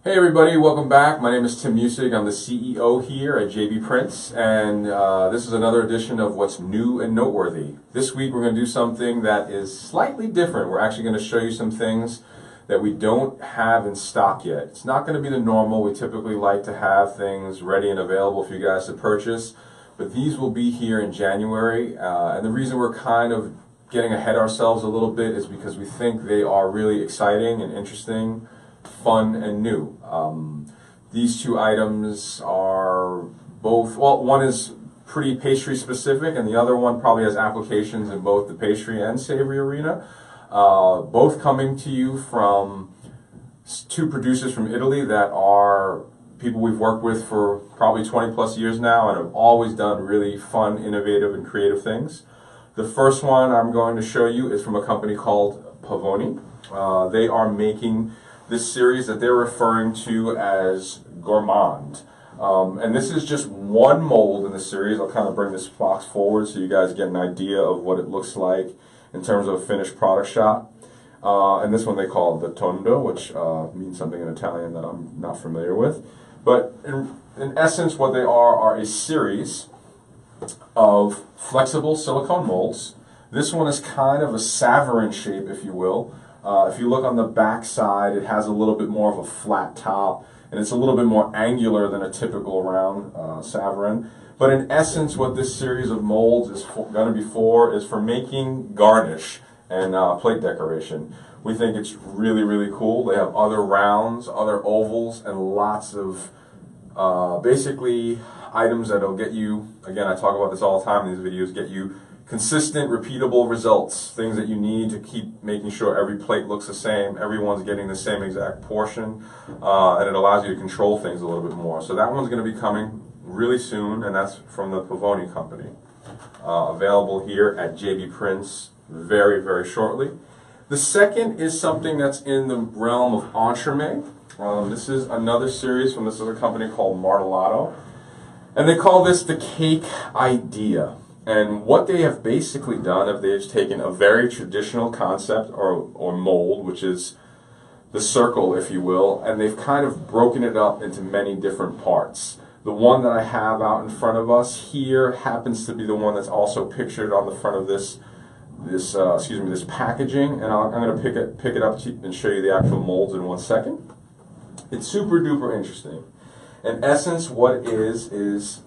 Hey everybody, welcome back. My name is Tim Music. I'm the CEO here at JB Prints, and this is another edition of What's New and Noteworthy. This week we're going to do something that is slightly different. We're actually going to show you some things that we don't have in stock yet. It's not going to be the normal. We typically like to have things ready and available for you guys to purchase, but these will be here in January, and the reason we're kind of getting ahead of ourselves a little bit is because we think they are really exciting and interesting, fun and new. These two items are both, well, one is pretty pastry specific and the other one probably has applications in both the pastry and savory arena. Both coming to you from two producers from Italy that are people we've worked with for probably 20 plus years now and have always done really fun, innovative and creative things. The first one I'm going to show you is from a company called Parvati. They are making this series that they're referring to as Gourmand. And this is just one mold in the series. I'll kind of bring this box forward so you guys get an idea of what it looks like in terms of a finished product shot. And this one they call the tondo, which means something in Italian that I'm not familiar with. But in essence, what they are a series of flexible silicone molds. This one is kind of a Savarin shape, if you will. If you look on the back side, it has a little bit more of a flat top, and it's a little bit more angular than a typical round Savarin. But in essence, what this series of molds is going to be for is for making garnish and plate decoration. We think it's really, really cool. They have other rounds, other ovals, and lots of basically items that'll get you, again, I talk about this all the time in these videos, get you consistent, repeatable results, things that you need to keep making sure every plate looks the same, everyone's getting the same exact portion, and it allows you to control things a little bit more. So that one's going to be coming really soon, and that's from the Parvati company. Available here at JB Prints very, very shortly. The second is something that's in the realm of entremet. This is another series from this other company called Martellato, and they call this the cake idea. And what they have basically done is they've taken a very traditional concept or mold, which is the circle, if you will, and they've kind of broken it up into many different parts. The one that I have out in front of us here happens to be the one that's also pictured on the front of this packaging, and I'm going to pick it up and show you the actual molds in 1 second. It's super duper interesting. In essence, what it is,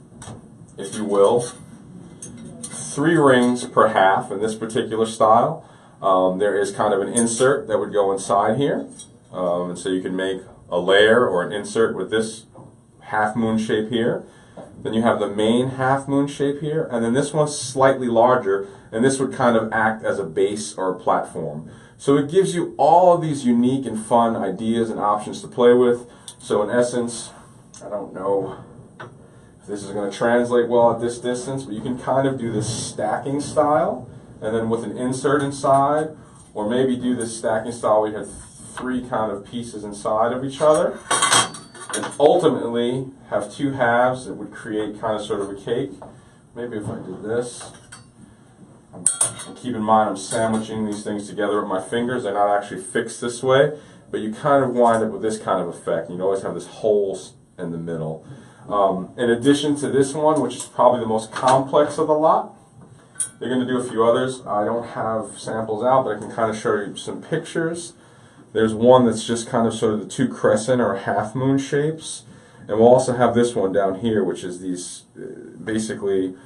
if you will, 3 rings per half in this particular style. There is kind of an insert that would go inside here, and so you can make a layer or an insert with this half moon shape here. Then you have the main half moon shape here, and then this one's slightly larger, and this would kind of act as a base or a platform. So it gives you all of these unique and fun ideas and options to play with. So in essence, I don't know if this is going to translate well at this distance, but you can kind of do this stacking style, and then with an insert inside, or maybe do this stacking style where you have 3 kind of pieces inside of each other, and ultimately have 2 halves that would create kind of sort of a cake. Maybe if I did this, and keep in mind I'm sandwiching these things together with my fingers. They're not actually fixed this way, but you kind of wind up with this kind of effect. You always have this hole in the middle. In addition to this one, which is probably the most complex of the lot, they're going to do a few others. I don't have samples out, but I can kind of show you some pictures. There's one that's just kind of sort of the 2 crescent or half moon shapes. And we'll also have this one down here, which is these basically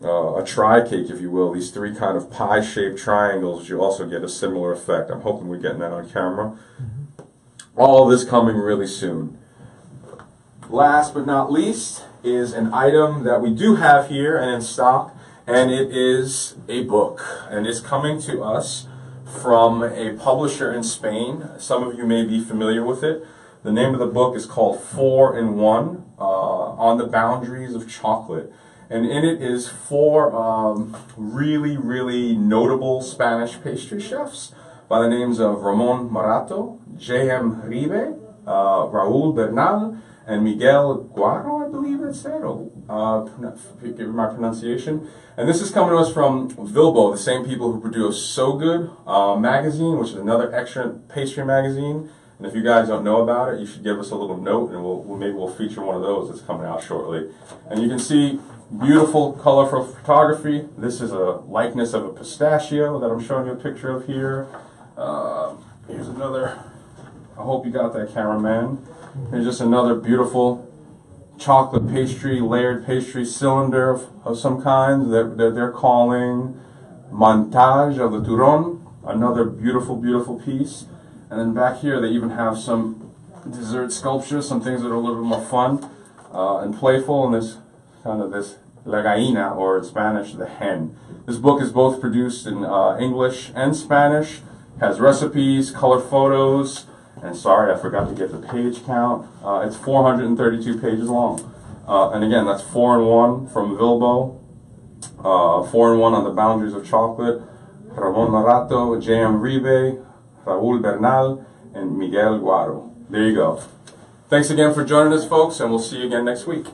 a tri-cake, if you will, these 3 kind of pie-shaped triangles. You also get a similar effect. I'm hoping we're getting that on camera. All of this coming really soon. Last but not least is an item that we do have here and in stock, and it is a book. And it's coming to us from a publisher in Spain. Some of you may be familiar with it. The name of the book is called 4 in 1, On the Boundaries of Chocolate. And in it is 4 really, really notable Spanish pastry chefs by the names of Ramon Morato, J.M. Ribe, Raul Bernal, and Miguel Guaro, I believe it said, forgive my pronunciation. And this is coming to us from Vilbo, the same people who produce So Good magazine, which is another excellent pastry magazine, And if you guys don't know about it, you should give us a little note, and maybe we'll feature one of those that's coming out shortly. And you can see beautiful, colorful photography. This is a likeness of a pistachio that I'm showing you a picture of here. Here's another. I hope you got that, cameraman. Here's just another beautiful chocolate pastry, layered pastry cylinder of some kind that they're calling Montage of the Turon. Another beautiful, beautiful piece. And then back here they even have some dessert sculptures, some things that are a little bit more fun and playful, and this kind of this La Gallina, or in Spanish, the hen. This book is both produced in English and Spanish, has recipes, color photos, and sorry, I forgot to get the page count. It's 432 pages long. And again, that's 4-in-1 from Vilbo, 4-in-1 on the boundaries of chocolate, Ramon Marato, J.M. Ribe, Raul Bernal, and Miguel Guaro. There you go. Thanks again for joining us, folks, and we'll see you again next week.